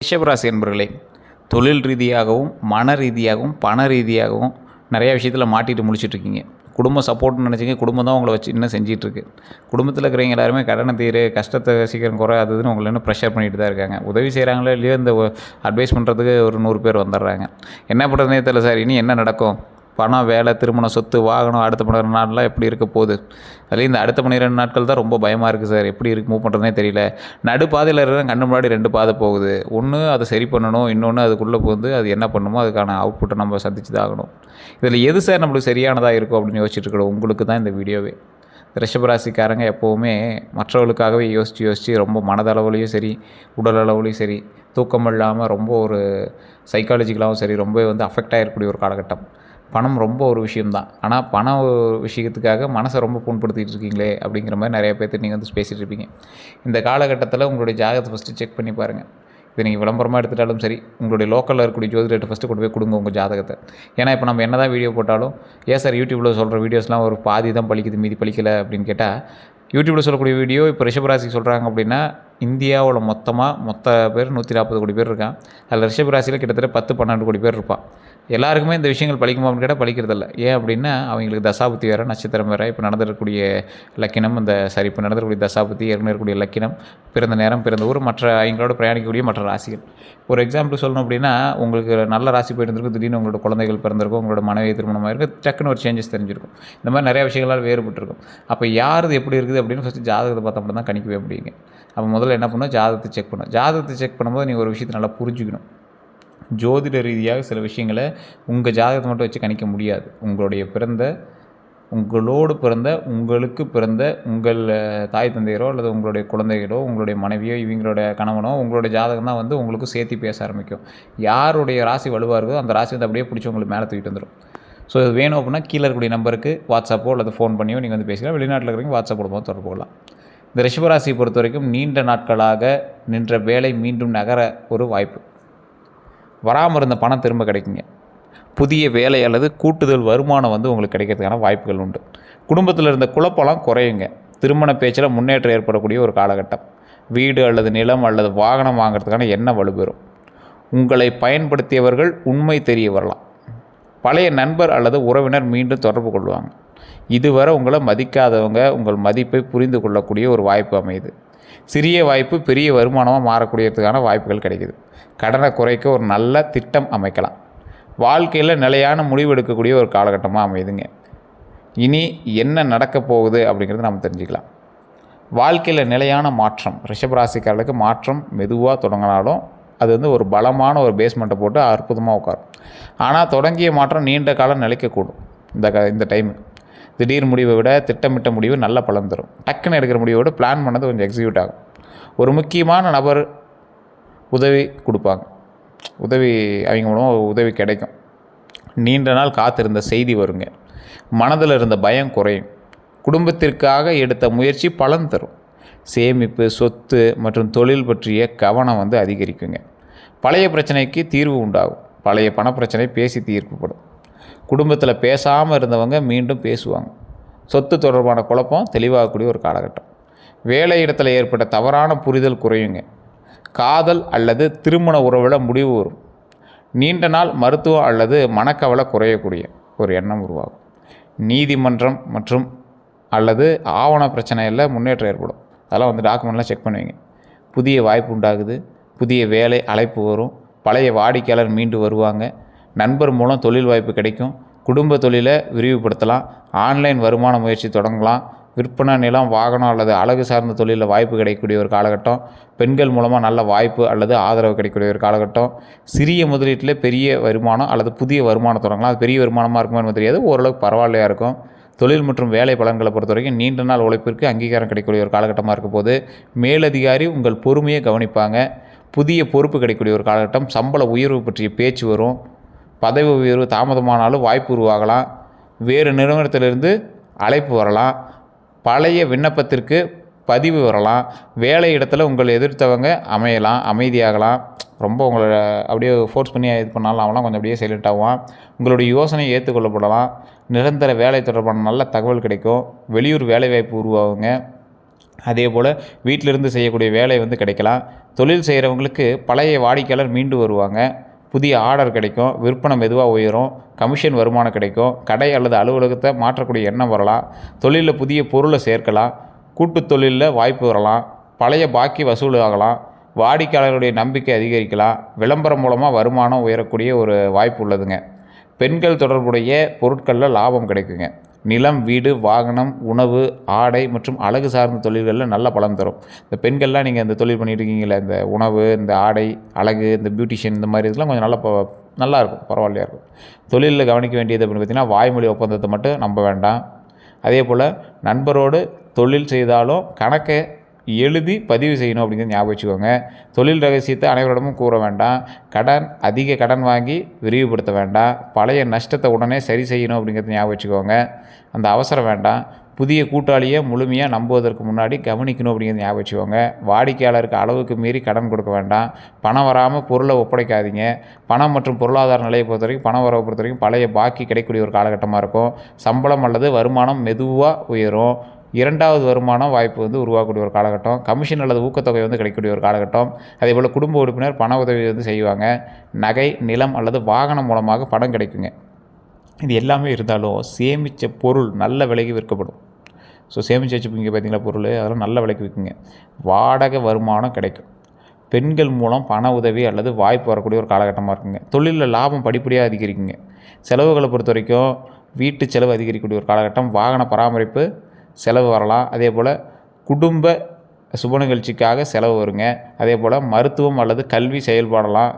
ரிஷபராசி என்பர்களே, தொழில் ரீதியாகவும் மன ரீதியாகவும் பண ரீதியாகவும் நிறையா விஷயத்தில் மாட்டிட்டு முழிச்சிட்ருக்கீங்க. குடும்பம் சப்போர்ட்னு நினச்சிங்க, குடும்பம் தான் உங்களை வச்சு இன்னும் செஞ்சிட்ருக்கு. குடும்பத்தில் இருக்கிறவங்க எல்லாருமே கடனை தீரு, கஷ்டத்தை சீக்கிரம் குறை, அதுன்னு உங்களை இன்னும் ப்ரெஷர் பண்ணிட்டு தான் இருக்காங்க. உதவி செய்கிறாங்களோ இல்லையோ, இந்த அட்வைஸ் பண்ணுறதுக்கு ஒரு 100 பேர் வந்துடுறாங்க. என்ன பண்ணுறதுனே தெரியல சார், இனி என்ன நடக்கும், பணம், வேலை, திருமணம், சொத்து, வாகனம், அடுத்த 12 நாள்லாம் எப்படி இருக்க போகுது, அதுலேயும் இந்த அடுத்த 12 நாட்கள் தான் ரொம்ப பயமாக இருக்குது சார், எப்படி மூவ் பண்ணுறதுனே தெரியல. நடுப்பாதையில் இருக்கிற கண்ணு முன்னாடி 2 பாதை போகுது, ஒன்று அதை சரி பண்ணணும், இன்னொன்று அதுக்குள்ளே போகுது, அது என்ன பண்ணணுமோ அதுக்கான அவுட்புட்டை நம்ம சந்திச்சு தான் ஆகணும். இதில் எது சார் நம்மளுக்கு சரியானதாக இருக்கும் அப்படின்னு யோசிச்சுட்டு இருக்கணும். உங்களுக்கு தான் இந்த வீடியோவே. ரிஷபராசிக்காரங்க எப்போவுமே மற்றவர்களுக்காகவே யோசித்து ரொம்ப மனதளவுலேயும் சரி, உடல் அளவுலேயும் சரி, தூக்கம் இல்லாமல் ரொம்ப ஒரு சைக்காலஜிக்கலாகவும் சரி, ரொம்ப அஃபெக்ட் ஆகிருக்கக்கூடிய ஒரு காலகட்டம். பணம் ரொம்ப ஒரு விஷயம்தான். ஆனால் பண விஷயத்துக்காக மனசை ரொம்ப புண்படுத்திகிட்டு இருக்கீங்களே அப்படிங்கிற மாதிரி நிறைய பேர்த்து நீங்கள் பேசிகிட்டு இருப்பீங்க. இந்த காலகட்டத்தில் உங்களுடைய ஜாதகத்தை ஃபஸ்ட்டு செக் பண்ணி பாருங்கள். இதை நீங்கள் விளம்பரமாக எடுத்துட்டாலும் சரி, உங்களுடைய லோக்கலில் இருக்கக்கூடிய ஜோதிடர்கிட்ட ஃபஸ்ட்டு கொண்டு போய் கொடுங்க உங்கள் ஜாதகத்தை. ஏன்னா இப்போ நம்ம என்ன தான் வீடியோ போட்டாலும், ஏன் சார் யூடியூப்பில் சொல்கிற வீடியோஸ்லாம் ஒரு பாதி தான் பலிக்குது, மீதி பலிக்கலை அப்படின்னு கேட்டால், யூடியூப்பில் சொல்லக்கூடிய வீடியோ இப்போ ரிஷபராசி சொல்கிறாங்க அப்படின்னா, இந்தியாவில் மொத்த பேர் 140 கோடி பேர் இருக்கான். அதில் ரிஷபராசியில் கிட்டத்தட்ட 10-12 கோடி பேர் இருப்பான். எல்லாருக்குமே இந்த விஷயங்கள் பலிக்குமா அப்படின்னு கேட்டால் பலிக்கிறதில்ல. ஏன் அப்படின்னா, அவங்களுக்கு தசாபுத்தி வேறு, நட்சத்திரம் வேறு, இப்போ நடந்திருக்கக்கூடிய லக்கினம், இப்போ நடந்திருக்கக்கூடிய தசாபுத்தி, ஏற்கனவே இருக்கக்கூடிய லக்கினம், பிறந்த நேரம், பிறந்த ஊர், மற்ற அவங்களோட பிரயாணிக்கக்கூடிய மற்ற ராசிகள். ஒரு எக்ஸாம்பிள் சொல்லணும் அப்படின்னா, உங்களுக்கு நல்ல ராசி போயிருந்திருக்கும், திடீர்னு உங்களோட குழந்தைகள் பிறந்திருக்கும், உங்களோட மனைவி திருமணமாக இருக்குது, டக்குன்னு ஒரு சேஞ்சஸ் தெரிஞ்சிருக்கும். இந்த மாதிரி நிறையா விஷயங்களால் வேறுபட்டிருக்கும். அப்போ யார் எப்படி இருக்குது அப்படின்னு ஃபஸ்ட்டு ஜாதகத்தை பார்த்தா மட்டும் தான் கணிக்கவே முடியுங்க. அப்போ முதல்ல என்ன பண்ணணும், ஜாதகத்தை செக் பண்ணணும். ஜாதகத்தை செக் பண்ணும்போது நீங்கள் ஒரு விஷயத்தை நல்லா புரிஞ்சுக்கணும். ஜோதிட ரீதியாக சில விஷயங்களை உங்கள் ஜாதகத்தை மட்டும் வச்சு கணிக்க முடியாது. உங்களோடு பிறந்த உங்களுக்கு பிறந்த உங்கள் தாய் தந்தையரோ அல்லது உங்களுடைய குழந்தைகளோ, உங்களுடைய மனைவியோ, இவங்களோட கணவனோ, உங்களுடைய ஜாதகம் தான் உங்களுக்கு சேர்த்து பேச ஆரம்பிக்கும். யாருடைய ராசி வலுவாக இருக்கோ அந்த ராசி அப்படியே பிடிச்சி உங்களுக்கு மேலே தூக்கிட்டு வந்துடும். ஸோ இது வேணும் அப்படின்னா கீழே இருக்கக்கூடிய நம்பருக்கு வாட்ஸ்அப்போ அல்லது ஃபோன் பண்ணியோ நீங்கள் பேசிக்கலாம். வெளிநாட்டில் இருக்கிறவங்க வாட்ஸ்அப் மூலமாக தொடர்பு கொள்ளலாம். இந்த ரிஷபராசியை பொறுத்த வரைக்கும் நீண்ட நாட்களாக நின்ற வேலை மீண்டும் நகர ஒரு வாய்ப்பு. வராமல் இருந்த பணம் திரும்ப கிடைக்குங்க. புதிய வேலை அல்லது கூட்டுதல் வருமானம் உங்களுக்கு கிடைக்கிறதுக்கான வாய்ப்புகள் உண்டு. குடும்பத்தில் இருந்த குழப்பம்லாம் குறையுங்க. திருமண பேச்சில் முன்னேற்றம் ஏற்படக்கூடிய ஒரு காலகட்டம். வீடு அல்லது நிலம் அல்லது வாகனம் வாங்கிறதுக்கான எண்ணம் வலுப்பெறும். உங்களை பயன்படுத்தியவர்கள் உண்மை தெரிய வரலாம். பழைய நண்பர் அல்லது உறவினர் மீண்டும் தொடர்பு கொள்வாங்க. இதுவரை உங்களை மதிக்காதவங்க உங்கள் மதிப்பை புரிந்து கொள்ளக்கூடிய ஒரு வாய்ப்பு அமையுது. சிறிய வாய்ப்பு பெரிய வருமானமாக மாறக்கூடியதுக்கான வாய்ப்புகள் கிடைக்குது. கடனை குறைக்க ஒரு நல்ல திட்டம் அமைக்கலாம். வாழ்க்கையில் நிலையான முடிவு எடுக்கக்கூடிய ஒரு காலகட்டமாக அமையுதுங்க. இனி என்ன நடக்க போகுது அப்படிங்கிறத நம்ம தெரிஞ்சுக்கலாம். வாழ்க்கையில் நிலையான மாற்றம். ரிஷபராசிக்காரர்களுக்கு மாற்றம் மெதுவாக தொடங்கினாலும் அது ஒரு பலமான ஒரு பேஸ்மெண்ட்டை போட்டு அற்புதமாக உட்காரும். ஆனால் தொடங்கிய மாற்றம் நீண்ட காலம் நிலைக்கக்கூடும். இந்த டைமு திடீர் முடிவை விட திட்டமிட்ட முடிவு நல்ல பலன் தரும். டக்குன்னு எடுக்கிற முடிவை விட பிளான் பண்ணது கொஞ்சம் எக்ஸிக்யூட் ஆகும். ஒரு முக்கியமான நபர் உதவி கொடுப்பாங்க. அவங்க மூலமாக உதவி கிடைக்கும். நீண்ட நாள் காத்திருந்த செய்தி வருங்க. மனதில் இருந்த பயம் குறையும். குடும்பத்திற்காக எடுத்த முயற்சி பலன் தரும். சேமிப்பு, சொத்து மற்றும் தொழில் பற்றிய கவனம் அதிகரிக்குங்க. பழைய பிரச்சனைக்கு தீர்வு உண்டாகும். பழைய பணப்பிரச்சனை பேசி தீர்க்கப்படும். குடும்பத்தில் பேசாமல் இருந்தவங்க மீண்டும் பேசுவாங்க. சொத்து தொடர்பான குழப்பம் தெளிவாகக்கூடிய ஒரு காலகட்டம். வேலை இடத்துல ஏற்பட்ட தவறான புரிதல் குறையுங்க. காதல் அல்லது திருமண உறவில் முடிவு வரும். நீண்ட நாள் மருத்துவம் அல்லது மனக்கவலை குறையக்கூடிய ஒரு எண்ணம் உருவாகும். நீதிமன்றம் மற்றும் அல்லது ஆவண பிரச்சனையில் முன்னேற்றம் ஏற்படும். அதெல்லாம் டாக்குமெண்ட்லாம் செக் பண்ணுவீங்க. புதிய வாய்ப்பு உண்டாகுது. புதிய வேலை அழைப்பு வரும். பழைய வாடிக்கையாளர் மீண்டு வருவாங்க. நண்பர் மூலம் தொழில் வாய்ப்பு கிடைக்கும். குடும்ப தொழிலை விரிவுபடுத்தலாம். ஆன்லைன் வருமான முயற்சி தொடங்கலாம். விற்பனை, நிலம், வாகனம் அல்லது அழகு சார்ந்த தொழிலில் வாய்ப்பு கிடைக்கக்கூடிய ஒரு காலகட்டம். பெண்கள் மூலமாக நல்ல வாய்ப்பு அல்லது ஆதரவு கிடைக்கக்கூடிய ஒரு காலகட்டம். சிறிய முதலீட்டில் பெரிய வருமானம் அல்லது புதிய வருமானம் தொடங்கலாம். அது பெரிய வருமானமாக இருக்குமான்னு தெரியாது, ஓரளவுக்கு பரவாயில்லையாக இருக்கும். தொழில் மற்றும் வேலை பலன்களை பொறுத்த வரைக்கும் நீண்ட நாள் உழைப்பிற்கு அங்கீகாரம் கிடைக்கக்கூடிய ஒரு காலகட்டமாக இருக்க போது. மேலதிகாரி உங்கள் பொறுமையை கவனிப்பாங்க. புதிய பொறுப்பு கிடைக்கக்கூடிய ஒரு காலகட்டம். சம்பள உயர்வு பற்றிய பேச்சு வரும். பதவி உயர்வு தாமதமானாலும் வாய்ப்பு உருவாகலாம். வேறு நிறுவனத்திலிருந்து அழைப்பு வரலாம். பழைய விண்ணப்பத்திற்கு பதிவு வரலாம். வேலை இடத்துல உங்களை எதிர்த்தவங்க அமைதியாகலாம். ரொம்ப உங்களை அப்படியே ஃபோர்ஸ் பண்ணி இது பண்ணாலும் அவங்களாம் கொஞ்சம் அப்படியே சைலண்ட் ஆகுவான். உங்களுடைய யோசனையை ஏற்றுக்கொள்ளப்படலாம். நிரந்தர வேலை தொடர்பான நல்ல தகவல் கிடைக்கும். வெளியூர் வேலைவாய்ப்பு உருவாகுங்க. அதே போல் வீட்டிலிருந்து செய்யக்கூடிய வேலை கிடைக்கலாம். தொழில் செய்கிறவங்களுக்கு பழைய வாடிக்கையாளர் மீண்டு வருவாங்க. புதிய ஆர்டர் கிடைக்கும். விற்பனை மெதுவாக உயரும். கமிஷன் வருமானம் கிடைக்கும். கடை அல்லது அலுவலகத்தை மாற்றக்கூடிய எண்ணம் வரலாம். தொழிலில் புதிய பொருளை சேர்க்கலாம். கூட்டுத் தொழிலில் வாய்ப்பு வரலாம். பழைய பாக்கி வசூல் ஆகலாம். வாடிக்கையாளருடைய நம்பிக்கை அதிகரிக்கலாம். விளம்பரம் மூலமாக வருமானம் உயரக்கூடிய ஒரு வாய்ப்பு உள்ளதுங்க. பெண்கள் தொடர்புடைய பொருட்களில் லாபம் கிடைக்குங்க. நிலம், வீடு, வாகனம், உணவு, ஆடை மற்றும் அழகு சார்ந்த தொழில்களில் நல்ல பலன் தரும். இந்த பெண்கள்லாம் நீங்கள் இந்த தொழில் பண்ணிட்டு இருக்கீங்களே, இந்த உணவு, இந்த ஆடை, அழகு, இந்த பியூட்டிஷியன், இந்த மாதிரி இதெல்லாம் கொஞ்சம் நல்லாயிருக்கும், பரவாயில்லையா இருக்கும். தொழிலில் கவனிக்க வேண்டியது அப்படின்னு பார்த்திங்கன்னா, வாய்மொழி ஒப்பந்தத்தை மட்டும் நம்ப வேண்டாம். அதே போல் நண்பரோடு தொழில் செய்தாலும் கணக்கை எழுதி பதிவு செய்யணும் அப்படிங்கிறது ஞாபகம் வச்சுக்கோங்க. தொழில் ரகசியத்தை அனைவரிடமும் கூற வேண்டாம். அதிக கடன் வாங்கி விரிவுபடுத்த வேண்டாம். பழைய நஷ்டத்தை உடனே சரி செய்யணும் அப்படிங்கிறது ஞாபகம் வச்சுக்கோங்க. அந்த அவசரம் வேண்டாம். புதிய கூட்டாளியை முழுமையாக நம்புவதற்கு முன்னாடி கவனிக்கணும் அப்படிங்கிறது ஞாபகம் வச்சுக்கோங்க. வாடிக்கையாளருக்கு அளவுக்கு மீறி கடன் கொடுக்க வேண்டாம். பணம் வராமல் பொருளை ஒப்படைக்காதீங்க. பணம் மற்றும் பொருளாதார நிலையை பொறுத்த வரைக்கும், பண வரவை பொறுத்த வரைக்கும் பழைய பாக்கி கிடைக்கக்கூடிய ஒரு காலகட்டமாக இருக்கும். சம்பளம் அல்லது வருமானம் மெதுவாக உயரும். இரண்டாவது வருமானம் வாய்ப்பு உருவாக்கக்கூடிய ஒரு காலகட்டம். கமிஷன் அல்லது ஊக்கத்தொகை கிடைக்கக்கூடிய ஒரு காலகட்டம். அதேபோல் குடும்ப உறுப்பினர் பண உதவி செய்வாங்க. நகை, நிலம் அல்லது வாகனம் மூலமாக பணம் கிடைக்குங்க. இது எல்லாமே இருந்தாலும் சேமித்த பொருள் நல்ல விலைக்கு விற்கப்படும். ஸோ சேமித்து வச்சுப்பீங்க பார்த்தீங்களா பொருள், அதெல்லாம் நல்ல விலைக்கு விற்குங்க. வாடகை வருமானம் கிடைக்கும். பெண்கள் மூலம் பண உதவி அல்லது வாய்ப்பு வரக்கூடிய ஒரு காலகட்டமாக இருக்குங்க. தொழிலில் லாபம் படிப்படியாக அதிகரிக்குங்க. செலவுகளை பொறுத்த வரைக்கும் வீட்டு செலவு அதிகரிக்கக்கூடிய ஒரு காலகட்டம். வாகன பராமரிப்பு செலவு வரலாம். அதே போல் குடும்ப சுப நிகழ்ச்சிக்காக செலவு வருங்க. அதே போல் மருத்துவம் அல்லது கல்வி செயல்படலாம்.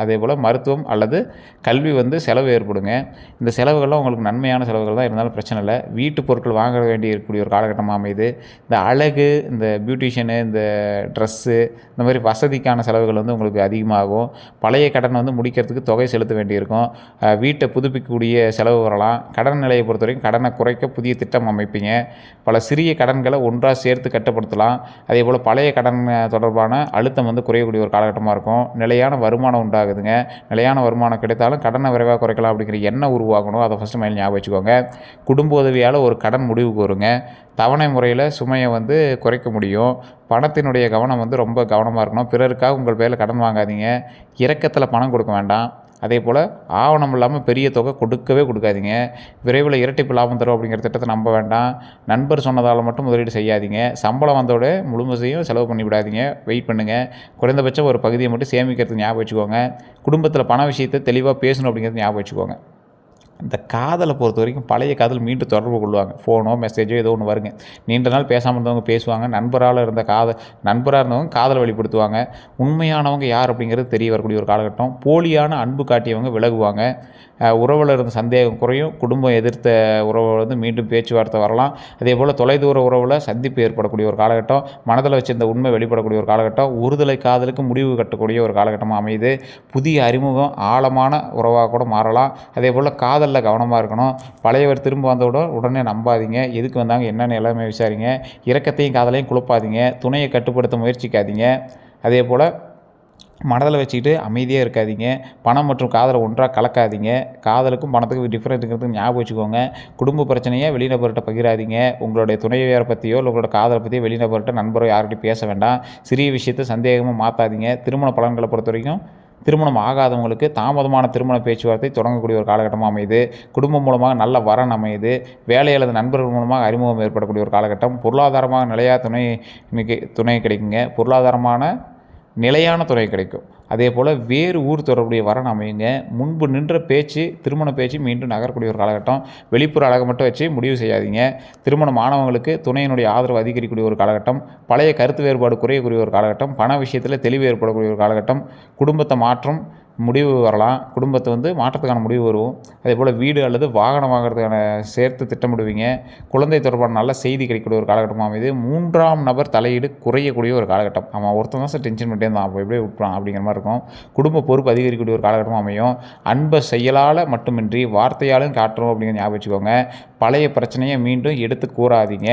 அதே போல் மருத்துவம் அல்லது கல்வி செலவு ஏற்படுங்க. இந்த செலவுகள்லாம் உங்களுக்கு நன்மையான செலவுகள் தான், இருந்தாலும் பிரச்சனை இல்லை. வீட்டு பொருட்கள் வாங்க வேண்டி இருக்கக்கூடிய ஒரு காலகட்டமாக அமையுது. இந்த அழகு, இந்த பியூட்டிஷியனு, இந்த ட்ரெஸ்ஸு, இந்த மாதிரி வசதிக்கான செலவுகள் உங்களுக்கு அதிகமாகும். பழைய கடன் முடிக்கிறதுக்கு தொகை செலுத்த வேண்டியிருக்கும். வீட்டை புதுப்பிக்கக்கூடிய செலவு வரலாம். கடன் நிலையை பொறுத்த வரைக்கும் கடனை குறைக்க புதிய திட்டம் அமைப்பீங்க. பல சிறிய கடன்களை ஒன்றாக சேர்த்து கட்டுப்படுத்தலாம். அதே போல் பழைய கடன் தொடர்பான அழுத்தம் குறையக்கூடிய ஒரு காலகட்டமாக இருக்கும். நிலையான வருமானம் உண்டாகுதுங்க. நிலையான வருமானம் கிடைத்தாலும் கடனை விரைவாக குறைக்கலாம் அப்படிங்கிற எண்ணம் உருவாகணும். அதை ஃபஸ்ட்டு மைண்ட் ஞாபகம் வச்சுக்கோங்க. குடும்ப உதவியால் ஒரு கடன் முடிவுக்கு வருங்க. தவணை முறையில் சுமையை குறைக்க முடியும். பணத்தினுடைய கவனம் ரொம்ப கவனமாக இருக்கணும். பிறருக்காக உங்கள் பேரில் கடன் வாங்காதீங்க. இரக்கத்தில் பணம் கொடுக்க வேண்டாம். அதே போல் ஆவணம் இல்லாமல் பெரிய தொகை கொடுக்காதீங்க. விரைவில் இரட்டிப்பு லாபம் தரும் அப்படிங்கிற திட்டத்தை நம்ப வேண்டாம். நண்பர் சொன்னதால் மட்டும் முதலீடு செய்யாதீங்க. சம்பளம் வந்தோட முழுமையும் செலவு பண்ணி விடாதீங்க. வெயிட் பண்ணுங்கள். குறைந்தபட்சம் ஒரு பகுதியை மட்டும் சேமிக்கிறதுக்கு ஞாபகம் வச்சுக்கோங்க. குடும்பத்தில் பண விஷயத்தை தெளிவாக பேசணும் அப்படிங்கிறது ஞாபகம் வச்சுக்கோங்க. இந்த காதலை பொறுத்த வரைக்கும் பழைய காதல் மீண்டும் தொடர்பு கொள்வாங்க. ஃபோனோ மெசேஜோ ஏதோ ஒன்று வருங்க. நீண்ட நாள் பேசாமல் இருந்தவங்க பேசுவாங்க. நண்பராக இருந்தவங்க காதலை வெளிப்படுத்துவாங்க. உண்மையானவங்க யார் அப்படிங்கிறது தெரிய வரக்கூடிய ஒரு காலகட்டம். போலியான அன்பு காட்டியவங்க விலகுவாங்க. உறவில் இருந்த சந்தேகம் குறையும். குடும்பம் எதிர்த்த உறவு மீண்டும் பேச்சுவார்த்தை வரலாம். அதே போல் தொலைதூர உறவில் சந்திப்பு ஏற்படக்கூடிய ஒரு காலகட்டம். மனதில் வச்சிருந்த உண்மை வெளிப்படக்கூடிய ஒரு காலகட்டம். ஒருதலை காதலுக்கு முடிவு கட்டக்கூடிய ஒரு காலகட்டமாக அமையுது. புதிய அறிமுகம் ஆழமான உறவாக கூட மாறலாம். அதே போல் காதலில் கவனமாக இருக்கணும். பழையவர் திரும்ப வந்தவுடன் உடனே நம்பாதீங்க. எதுக்கு வந்தாங்க என்னென்னு எல்லாமே விசாரிங்க. இரக்கத்தையும் காதலையும் குழப்பாதீங்க. துணையை கட்டுப்படுத்த முயற்சிக்காதீங்க. அதே போல் மனதில் வச்சுக்கிட்டு அமைதியாக இருக்காதீங்க. பணம் மற்றும் காதலை ஒன்றாக கலக்காதீங்க. காதலுக்கும் பணத்துக்கும் டிஃப்ரெண்ட்டுங்கிறது ஞாபகம் வச்சுக்கோங்க. குடும்ப பிரச்சனையை வெளிநபர்கிட்ட பகிராதீங்க. உங்களுடைய துணைவியாரை பற்றியோ இல்லை உங்களோட காதலை பற்றியோ வெளிநபர்கிட்ட நண்பரோ யார்கிட்டையும் பேச வேண்டாம். சிறிய விஷயத்தை சந்தேகமாக மாற்றாதீங்க. திருமண பலன்களை பொறுத்த வரைக்கும் திருமணம் ஆகாதவங்களுக்கு தாமதமான திருமண பேச்சுவார்த்தை தொடங்கக்கூடிய ஒரு காலகட்டமாக அமையுது. குடும்பம் மூலமாக நல்ல வரன் அமையுது. வேலை அல்லது நண்பர்கள் மூலமாக அறிமுகம் ஏற்படக்கூடிய ஒரு காலகட்டம். பொருளாதாரமாக நிலையான துணை கிடைக்குங்க. பொருளாதாரமான நிலையான துணை கிடைக்கும். அதே போல் வேறு ஊர் தொடர்புடைய வரன் அமையுங்க. முன்பு நின்ற பேச்சு, திருமண பேச்சு மீண்டும் நகரக்கூடிய ஒரு காலகட்டம். வெளிப்புற அழகை மட்டும் வச்சு முடிவு செய்யாதீங்க. திருமணம் ஆனவங்களுக்கு துணையினுடைய ஆதரவு அதிகரிக்கக்கூடிய ஒரு காலகட்டம். பழைய கருத்து வேறுபாடு குறையக்கூடிய ஒரு காலகட்டம். பண விஷயத்தில் தெளிவு ஏற்படக்கூடிய ஒரு காலகட்டம். குடும்பத்தை மாற்றம் முடிவு வரலாம். குடும்பத்தை மாற்றத்துக்கான முடிவு வரும். அதே போல் வீடு அல்லது வாகனம் வாங்குறதுக்கான சேர்த்து திட்டமிடுவீங்க. குழந்தை தொடர்பான நல்ல செய்தி கிடைக்கக்கூடிய ஒரு காலகட்டமாக அமைது. 3ஆம் நபர் தலையீடு குறையக்கூடிய ஒரு காலகட்டம். அவன் ஒருத்தன் தான் டென்ஷன் பண்ணிட்டே இருந்தான், அப்போ எப்படியே விட்டுறான் அப்படிங்கிற மாதிரி இருக்கும். குடும்ப பொறுப்பு அதிகரிக்கக்கூடிய ஒரு காலகட்டமாக அமையும். அன்பை செயலால் மட்டுமின்றி வார்த்தையாலும் காட்டுறோம் அப்படிங்கிற ஞாபகம் வச்சுக்கோங்க. பழைய பிரச்சனையை மீண்டும் எடுத்து கூறாதீங்க.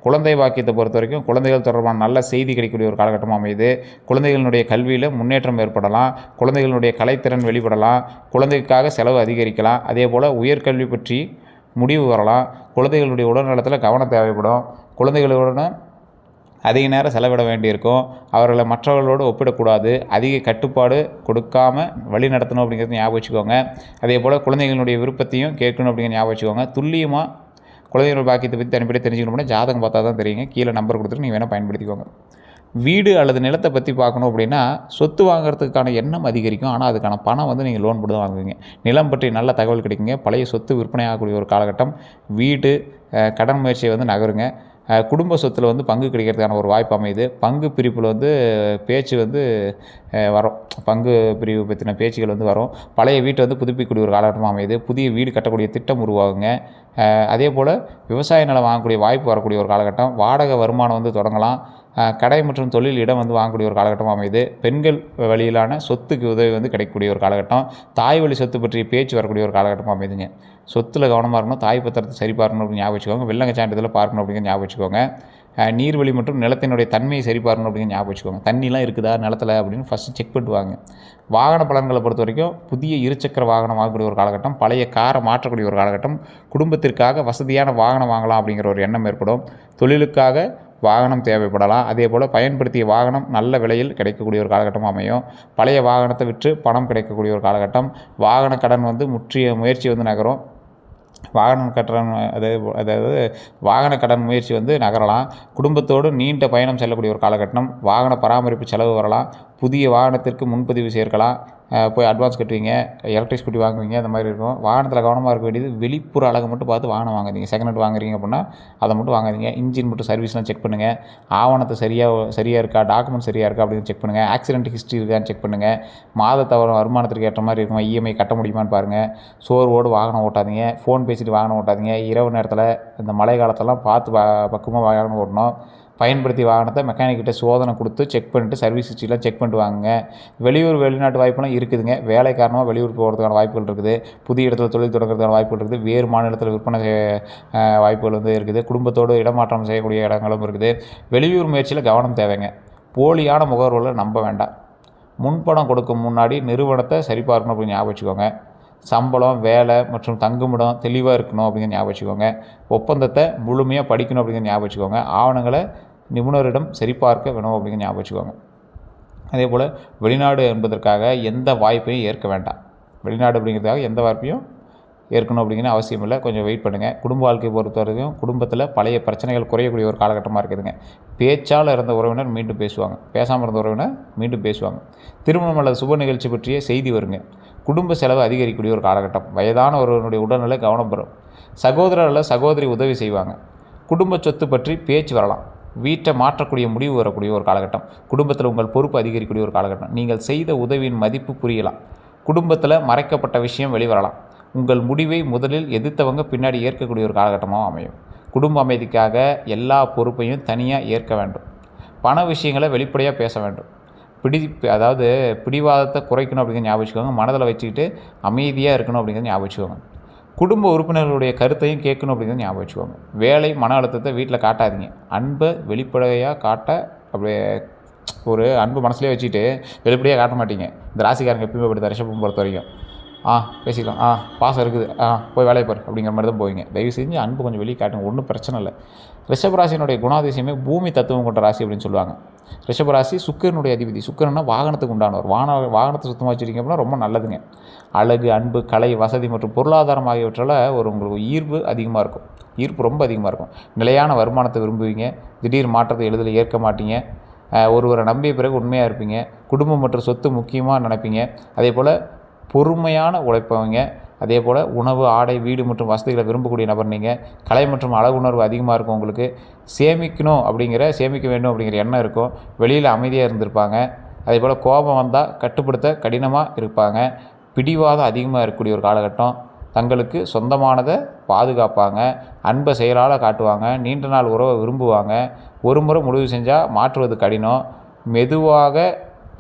குழந்தை பாக்கியத்தை பொறுத்த வரைக்கும் குழந்தைகள் தொடர்பான நல்ல செய்தி கிடைக்கக்கூடிய ஒரு காலகட்டமாக அமையுது. குழந்தைகளுடைய கல்வியில் முன்னேற்றம் ஏற்படலாம். குழந்தைகளுடைய கலைத்திறன் வெளிப்படலாம். குழந்தைக்காக செலவு அதிகரிக்கலாம். அதே போல் உயர்கல்வி பற்றி முடிவு வரலாம். குழந்தைகளுடைய உடல்நலத்தில் கவனம் தேவைப்படும். குழந்தைகளுடன் அதிக நேரம் செலவிட வேண்டியிருக்கும். அவர்களை மற்றவர்களோடு ஒப்பிடக்கூடாது. அதிக கட்டுப்பாடு கொடுக்காம வழி நடத்தணும் அப்படிங்கிறத ஞாபகம் வச்சுக்கோங்க. அதேபோல் குழந்தைகளுடைய விருப்பத்தையும் கேட்கணும் அப்படிங்கிற ஞாபகம் வச்சுக்கோங்க. துல்லியமாக குழந்தைகள் பாக்கியத்தை பற்றி தனிப்படி தெரிஞ்சுக்கணும்னா ஜாதகம் பார்த்தா தான் தெரியுங்க. கீழே நம்பர் கொடுத்துட்டு நீங்கள் வேணால் பயன்படுத்திக்கோங்க. வீடு அல்லது நிலத்தை பற்றி பார்க்கணும் அப்படின்னா சொத்து வாங்குறதுக்கான எண்ணம் அதிகரிக்கும். ஆனால் அதுக்கான பணம் வந்து நீங்கள் லோன் போட்டு தான் வாங்குவீங்க. நிலம் பற்றி நல்ல தகவல் கிடைக்குங்க. பழைய சொத்து விற்பனையாகக்கூடிய ஒரு காலகட்டம். வீடு கடன் முயற்சியை வந்து நகருங்க. குடும்ப சொத்தில் வந்து பங்கு கிடைக்கிறதுக்கான ஒரு வாய்ப்பு அமையுது. பங்கு பிரிப்பில் வந்து பேச்சு வந்து வரும். பங்கு பிரிவு பற்றின பேச்சுகள் வந்து வரும். பழைய வீட்டை வந்து புதுப்பிக்கக்கூடிய ஒரு காலகட்டமாக அமையுது. புதிய வீடு கட்டக்கூடிய திட்டம் உருவாகுங்க. அதே போல் விவசாய நிலம் வாங்கக்கூடிய வாய்ப்பு வரக்கூடிய ஒரு காலகட்டம். வாடகை வருமானம் வந்து தொடங்கலாம். கடை மற்றும் தொழில் இடம் வந்து வாங்கக்கூடிய ஒரு காலகட்டமாக அமையுது. பெண்கள் வழியிலான சொத்துக்கு உதவி வந்து கிடைக்கக்கூடிய ஒரு காலகட்டம். தாய் வழி சொத்து பற்றிய பேச்சு வரக்கூடிய ஒரு காலகட்டமாக அமையுதுங்க. சொத்தில் கவனமாக இருக்கணும். தாய் பத்திரத்தை சரி பார்க்கணும் அப்படின்னு ஞாபகம் வச்சுக்கோங்க. வெள்ளங்க சான்றிதழை பார்க்கணும் அப்படிங்கிற ஞாபகம் வச்சுக்கோங்க. நீர்வழி மற்றும் நிலத்தினுடைய தன்மையை சரி பார்க்கணும் அப்படிங்கிற ஞாபகம் வச்சுக்கோங்க. தண்ணிலாம் இருக்குதா நிலத்தில் அப்படின்னு ஃபஸ்ட்டு செக் பண்ணிட்டு வாங்க. வாகன பலன்களை பொறுத்த வரைக்கும் புதிய இருசக்கர வாகனம் வாங்கக்கூடிய ஒரு காலகட்டம். பழைய காரை மாற்றக்கூடிய ஒரு காலகட்டம். குடும்பத்திற்காக வசதியான வாகனம் வாங்கலாம் அப்படிங்கிற ஒரு எண்ணம் ஏற்படும். தொழிலுக்காக வாகனம் தேவைப்படலாம். அதே போல் பயன்படுத்திய வாகனம் நல்ல விலையில் கிடைக்கக்கூடிய ஒரு காலகட்டமாக அமையும். பழைய வாகனத்தை விற்று பணம் கிடைக்கக்கூடிய ஒரு காலகட்டம். வாகன கடன் வந்து முற்றிய முயற்சி வந்து நகரும். வாகனம் கட்டணம் அதாவது வாகன கடன் முயற்சி வந்து நகரலாம். குடும்பத்தோடு நீண்ட பயணம் செல்லக்கூடிய ஒரு காலகட்டம். வாகன பராமரிப்பு செலவு வரலாம். புதிய வாகனத்திற்கு முன்பதிவு சேர்க்கலாம். போய் அட்வான்ஸ் கட்டுவீங்க. எலக்ட்ரிக் ஸ்கூட்டி வாங்குவீங்க. அந்த மாதிரி இருக்கும். வாகனத்தில் கவனமாக இருக்க வேண்டியது வெளிப்புற அழகை மட்டும் பார்த்து வாகனம் வாங்காதீங்க. செகண்ட் ஹேண்ட் வாங்குறீங்க அப்படின்னா அதை மட்டும் வாங்காதீங்க. இன்ஜின் மட்டும் சர்வீஸ்லாம் செக் பண்ணுங்கள். ஆவணத்தை சரியாக இருக்கா, டாக்குமெண்ட் சரியாக இருக்கா அப்படின்னு செக் பண்ணுங்கள். ஆக்சிடென்ட் ஹிஸ்ட்ரி இருக்கான்னு செக் பண்ணுங்கள். மாத தவறு வருமானத்திற்கு ஏற்ற மாதிரி இருக்குமா, இஎம்ஐ கட்ட முடியுமான்னு பாருங்கள். சோர்வோடு வாகனம் ஓட்டாதீங்க. ஃபோன் பேசிட்டு வாகனம் ஓட்டாதீங்க. இரவு நேரத்தில் இந்த மழை காலத்தெல்லாம் பார்த்து பக்குவமாக வாகனம் ஓட்டணும். பயன்படுத்திய வாகனத்தை மெக்கானிக்கிட்ட சோதனை கொடுத்து செக் பண்ணிட்டு சர்வீஸ் ஹிஸ்ட்ரிலாம் செக் பண்ணிட்டு வாங்குங்க. வெளிநாட்டு வாய்ப்புலாம் இருக்குதுங்க. வேலை காரணமாக வெளியூர் போகிறதுக்கான வாய்ப்புகள் இருக்குது. புதிய இடத்துல தொழில் தொடங்குறதுக்கான வாய்ப்புகள் இருக்குது. வேறு மாநிலத்தில் விற்பனை வாய்ப்புகள் வந்து இருக்குது. குடும்பத்தோடு இடமாற்றம் செய்யக்கூடிய இடங்களும் இருக்குது. வெளியூர் முயற்சியில் கவனம் தேவைங்க. போலியான முகவர்களை நம்ப வேண்டாம். முன்பணம் கொடுக்கும் முன்னாடி நிறுவனத்தை சரிபார்க்கணும் அப்படின்னு ஞாபகம் வச்சுக்கோங்க. சம்பளம், வேலை மற்றும் தங்குமிடம் தெளிவாக இருக்கணும் அப்படிங்கிற ஞாபகம் வச்சுக்கோங்க. ஒப்பந்தத்தை முழுமையாக படிக்கணும் அப்படிங்கிற ஞாபகம் வச்சுக்கோங்க. ஆவணங்களை நிபுணரிடம் சரிபார்க்க வேணும் அப்படிங்கிற ஞாபகம் வச்சுக்கோங்க. அதே போல் வெளிநாடு என்பதற்காக எந்த வாய்ப்பையும் ஏற்க வேண்டாம். வெளிநாடு அப்படிங்கிறதுக்காக எந்த வாய்ப்பையும் ஏற்கணும் அப்படிங்கிற அவசியம் இல்லை. கொஞ்சம் வெயிட் பண்ணுங்கள். குடும்ப வாழ்க்கை பொறுத்த வரைக்கும் குடும்பத்தில் பழைய பிரச்சனைகள் குறையக்கூடிய ஒரு காலகட்டமாக இருக்குதுங்க. பேச்சால் இருந்த உறவினர் மீண்டும் பேசுவாங்க. பேசாமல் இருந்த உறவினர் மீண்டும் பேசுவாங்க. திருமணம் அல்லது சுப நிகழ்ச்சி பற்றிய செய்தி வருங்க. குடும்ப செலவு அதிகரிக்கக்கூடிய ஒரு காலகட்டம். வயதான ஒருவனுடைய உடல்நிலை கவனம் பெறும். சகோதரர் அல்லது சகோதரி உதவி செய்வாங்க. குடும்ப சொத்து பற்றி பேச்சு வரலாம். வீட்டை மாற்றக்கூடிய முடிவு வரக்கூடிய ஒரு காலகட்டம். குடும்பத்தில் உங்கள் பொறுப்பு அதிகரிக்கக்கூடிய ஒரு காலகட்டம். நீங்கள் செய்த உதவியின் மதிப்பு புரியலாம். குடும்பத்தில் மறைக்கப்பட்ட விஷயம் வெளிவரலாம். உங்கள் முடிவை முதலில் எதிர்த்தவங்க பின்னாடி ஏற்கக்கூடிய ஒரு காலகட்டமாக அமையும். குடும்ப அமைதிக்காக எல்லா பொறுப்பையும் தனியாக ஏற்க வேண்டும். பண விஷயங்களை வெளிப்படையாக பேச வேண்டும். அதாவது பிடிவாதத்தை குறைக்கணும் அப்படிங்கிற ஞாபகம் வச்சுக்கோங்க. மனதில் வச்சுக்கிட்டு அமைதியாக இருக்கணும் அப்படிங்கிறத ஞாபகம் வச்சுக்கோங்க. குடும்ப உறுப்பினர்களுடைய கருத்தையும் கேட்கணும் அப்படிங்கிறத ஞாபகம் வச்சுக்கோங்க. வேலை மன அழுத்தத்தை வீட்டில் காட்டாதீங்க. அன்பை வெளிப்படையாக காட்ட அப்படியே ஒரு அன்பு மனசுலேயே வச்சுட்டு வெளிப்படையாக காட்ட மாட்டீங்க. இந்த ராசிக்காரங்க எப்பயுமே படுத்த ரிஷபம் பொறுத்த வரைக்கும் பேசிக்கலாம், பாசம் இருக்குது, போய் வேலையை பாரு அப்படிங்கிற மாதிரி தான் போவீங்க. தயவு செஞ்சு அன்பு கொஞ்சம் வெளியே காட்டுங்க. ஒன்றும் பிரச்சனை இல்லை. ரிஷபராசினுடைய குணாதிசயமே பூமி தத்துவம் கொண்ட ராசி அப்படின்னு சொல்லுவாங்க. ரிஷபராசி சுக்கிரனுடைய அதிபதி. சுக்கிரன்னா வாகனத்துக்கு உண்டானவர். வாகனத்தை சுத்தமாக வச்சுருக்கீங்க அப்படின்னா ரொம்ப நல்லதுங்க. அழகு, அன்பு, கலை, வசதி மற்றும் பொருளாதாரம் ஆகியவற்றால் உங்களுக்கு ஈர்ப்பு அதிகமாக இருக்கும். ஈர்ப்பு ரொம்ப அதிகமாக இருக்கும். நிலையான வருமானத்தை விரும்புவீங்க. திடீர் மாற்றத்தை எளிதில் ஏற்க மாட்டீங்க. ஒருவரை நம்பிய பிறகு உண்மையாக இருப்பீங்க. குடும்பம் மற்றும் சொத்து முக்கியமாக நினைப்பீங்க. அதே போல் பொறுமையான உழைப்பவங்க. அதே போல் உணவு, ஆடை, வீடு மற்றும் வசதிகளை விரும்பக்கூடிய நபர் நீங்கள். கலை மற்றும் அழகுணர்வு அதிகமாக இருக்கும் உங்களுக்கு. சேமிக்க வேண்டும் அப்படிங்கிற எண்ணம் இருக்கும். வெளியில் அமைதியாக இருந்திருப்பாங்க. அதே போல் கோபம் வந்தால் கட்டுப்படுத்த கடினமாக இருப்பாங்க. பிடிவாதம் அதிகமாக இருக்கக்கூடிய ஒரு காலகட்டம். தங்களுக்கு சொந்தமானதை பாதுகாப்பாங்க. அன்பை செயலால் காட்டுவாங்க. நீண்ட நாள் உறவை விரும்புவாங்க. ஒரு முறை முடிவு செஞ்சால் மாற்றுவது கடினம். மெதுவாக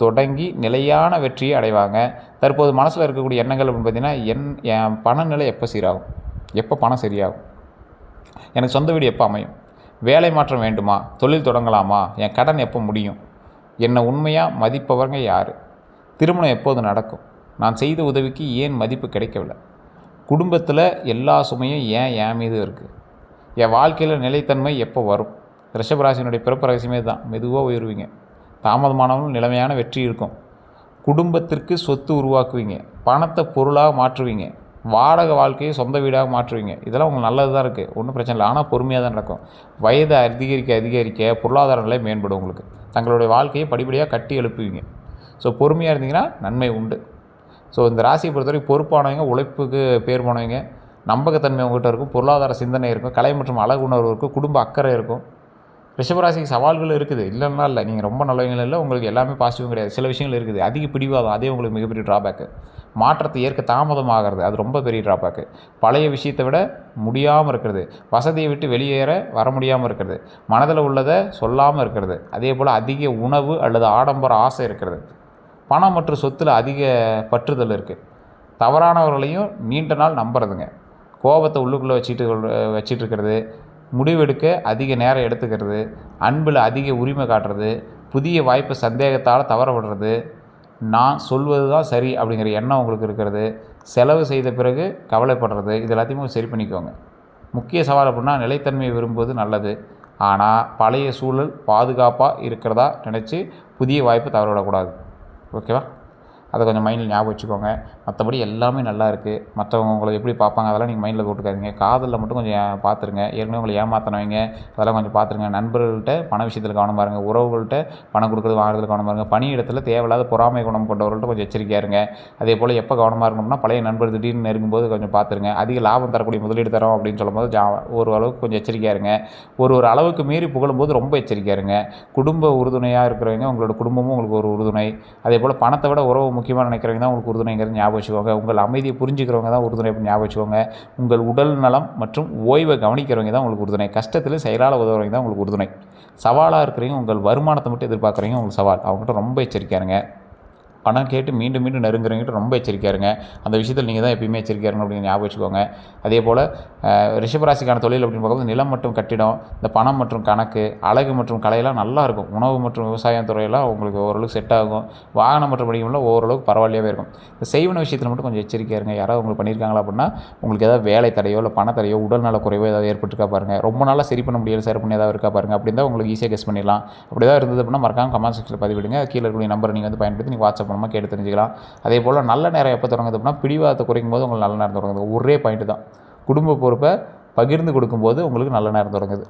தொடங்கி நிலையான வெற்றியை அடைவாங்க. தற்போது மனசில் இருக்கக்கூடிய எண்ணங்கள் அப்படின்னு பார்த்திங்கன்னா, என் பணநிலை எப்போ சீராகும், எப்போ பணம் சரியாகும், எனக்கு சொந்த வீடு எப்போ அமையும், வேலை மாற்றம் வேண்டுமா, தொழில் தொடங்கலாமா, என் கடன் எப்போ முடியும், என்னை உண்மையாக மதிப்பவங்க யார், திருமணம் எப்போது நடக்கும், நான் செய்த உதவிக்கு ஏன் மதிப்பு கிடைக்கவில்லை, குடும்பத்தில் எல்லா சுமையும் ஏன் என் மீது இருக்குது, என் வாழ்க்கையில் நிலைத்தன்மை எப்போ வரும், ரிஷபராசினுடைய பிறப்பு ரகசியமே தான். மெதுவாக உயர்வீங்க. தாமதமானாலும் நிலைமையான வெற்றி இருக்கும். குடும்பத்திற்கு சொத்து உருவாக்குவீங்க. பணத்தை பொருளாக மாற்றுவீங்க. வாடகை வாழ்க்கையை சொந்த வீடாக மாற்றுவீங்க. இதெல்லாம் உங்களுக்கு நல்லது தான் இருக்குது, ஒன்றும் பிரச்சனை இல்லை. ஆனால் பொறுமையாக தான் நடக்கும். வயது அதிகரிக்க பொருளாதார நிலை மேம்படும். உங்களுக்கு தங்களுடைய வாழ்க்கையை படிப்படியாக கட்டி எழுப்புவீங்க. ஸோ பொறுமையாக இருந்தீங்கன்னா நன்மை உண்டு. ஸோ இந்த ராசியை பொறுத்தவரைக்கும் பொறுப்பானவங்க, உழைப்புக்கு பேர் போனவங்க, நம்பகத்தன்மை உங்கள்கிட்ட இருக்கும், பொருளாதார சிந்தனை இருக்கும், கலை மற்றும் அழகு உணர்வு இருக்கும், குடும்ப அக்கறை இருக்கும். ரிஷபராசிக்கு சவால்கள் இருக்குது, இல்லைன்னா இல்லை. நீங்கள் ரொம்ப நல்லவங்க இல்லை, உங்களுக்கு எல்லாமே பாசிட்டிவும் கிடையாது. சில விஷயங்கள் இருக்குது. அதிக பிடிவாதம், அதே உங்களுக்கு மிகப்பெரிய ட்ராபேக்கு. மாற்றத்தை ஏற்க தாமதமாகிறது, அது ரொம்ப பெரிய ட்ராபேக்கு. பழைய விஷயத்தை விட முடியாமல் இருக்கிறது, வசதியை விட்டு வெளியேற வர முடியாமல் இருக்கிறது, மனதில் உள்ளதை சொல்லாமல் இருக்கிறது, அதே போல் அதிக உணவு அல்லது ஆடம்பர ஆசை இருக்கிறது, பணம் மற்றும் சொத்தில் அதிக பற்றுதல் இருக்குது, தவறானவர்களையும் நீண்ட நாள் நம்புறதுங்க, கோபத்தை உள்ளுக்குள்ளே வச்சிட்டு இருக்கிறது, முடிவெடுக்க அதிக நேரம் எடுத்துக்கிறது, அன்பில் அதிக உரிமை காட்டுறது, புதிய வாய்ப்பு சந்தேகத்தால் தவற விடுறது, நான் சொல்வது தான் சரி அப்படிங்கிற எண்ணம் உங்களுக்கு இருக்கிறது, செலவு செய்த பிறகு கவலைப்படுறது, இது எல்லாத்தையுமே சரி பண்ணிக்கோங்க. முக்கிய சவால் அப்படின்னா நிலைத்தன்மையை விரும்புவது நல்லது. ஆனால் பழைய சூழல் பாதுகாப்பாக இருக்கிறதா நினச்சி புதிய வாய்ப்பு தவற விடக்கூடாது. ஓகேவா? அதை கொஞ்சம் மைண்டில் ஞாபகம் வச்சுக்கோங்க. மற்றபடி எல்லாமே நல்லா இருக்குது. மற்றவங்க உங்களை எப்படி பார்ப்பாங்க அதெல்லாம் நீங்கள் மைண்டில் போட்டுக்காதீங்க. காதலில் மட்டும் கொஞ்சம் பார்த்துருங்க. ஏற்கனவே உங்களை ஏமாற்றினவங்க அதெல்லாம் கொஞ்சம் பார்த்துருங்க. நண்பர்கள்ட்ட பண விஷயத்தில் கவனமாக இருங்க. உறவுகள்கிட்ட பணம் கொடுக்குறது வாங்குறதுல கவனமாக இருங்க. பணியிடத்தில் தேவையில்லாத பொறாமை குணம் கொண்டவர்கள்ட்ட கொஞ்சம் எச்சரிக்கையாக இருங்க. அதே போல் எப்போ கவனமாக இருக்கணும்னா, பழைய நண்பர் திடீர்னு நெருங்கும்போது கொஞ்சம் பார்த்துருங்க. அதிக லாபம் தரக்கூடிய முதலீடு தரோம் அப்படின்னு சொல்லும்போது ஒரு அளவுக்கு கொஞ்சம் எச்சரிக்கையாக இருங்க. ஒரு அளவுக்கு மீறி புகழும்போது ரொம்ப எச்சரிக்கையாக இருங்க. குடும்ப உறுதுணையாக இருக்கிறவங்க, உங்களோட குடும்பமும் உங்களுக்கு ஒரு உறுதுணை. அதே போல் பணத்தை விட உறவு முக்கியமாக நினைக்கிறவங்க தான் உங்களுக்கு உறுதுணைங்கிறது ஞாபகம் வச்சுக்கோங்க. உங்கள் அமைதியை புரிஞ்சுக்கிறவங்க தான் உறுதுணை ஞாபகம் வச்சுக்கோங்க. உங்கள் உடல் நலம் மற்றும் ஓய்வை கவனிக்கிறவங்க தான் உங்களுக்கு உறுதுணை. கஷ்டத்தில் செயலால் உதவுறவங்க தான் உங்களுக்கு உறுதுணை. சவாலாக இருக்கிறவங்க, உங்கள் வருமானத்தை மட்டும் எதிர்பார்க்குறவங்க உங்களுக்கு சவால். அவங்ககிட்ட ரொம்ப எச்சரிக்கையாக இருங்க. பணம் கேட்டு மீண்டும் மீண்டும் நெருங்குறவங்கிட்ட ரொம்ப எச்சரிக்கையாக இருங்க. அந்த விஷயத்தில் நீங்கள் தான் எப்பயுமே எச்சரிக்கையாக இருக்கணும் அப்படின்னு ஞாபகம் வச்சுக்கோங்க. அதே போல் ரிஷபராசிக்கான தொழில் அப்படின்னு பார்க்கும்போது நிலம் மற்றும் கட்டிடம், இந்த பணம் மற்றும் கணக்கு, அழகு மற்றும் கலையெல்லாம் நல்லாயிருக்கும். உணவு மற்றும் விவசாயம் துறையெல்லாம் உங்களுக்கு ஓரளவுக்கு செட் ஆகும். வாகனம் மற்றும் வணிகம்லாம் ஓரளவுக்கு பரவாயில்லையாகவே இருக்கும். இந்த செய்வன விஷயத்தில் மட்டும் கொஞ்சம் எச்சரிக்கையாக இருங்க. யாராவது உங்களுக்கு பண்ணியிருக்காங்களா அப்படின்னா, உங்களுக்கு ஏதாவது வேலை தடையோ இல்லை பண தடையோ உடல்நல குறைவோ ஏதாவது ஏற்பட்டுருக்கா பாருங்கள். ரொம்ப நாளாக சரி பண்ண முடியல, சரி பண்ணி ஏதாவது இருக்கா பாருங்கள். அப்படி இருந்தால் உங்களுக்கு ஈஸியாக கெஸ் பண்ணிடலாம். அப்படி ஏதாவது இருந்தது அப்படின்னா மறக்காம கமெண்ட் செக்ஷனில் பதிவிடுங்க. கீழே இருக்கக்கூடிய நம்பரை நீங்கள் வந்து பயன்படுத்தி நீங்கள் வாட்ஸ்அப் மூலமாக கேட்டு தெரிஞ்சுக்கலாம். அதே போல் நல்ல நேரம் எப்போ தொடங்குது அப்படின்னா, பிடிவாதத்தை குறைக்கும் போது உங்களுக்கு நல்ல நேரம் தொடங்குது. ஒரே பாயிண்ட் தான். குடும்ப பொறுப்பை பகிர்ந்து கொடுக்கும்போது உங்களுக்கு நல்ல நேரம் தொடங்குது.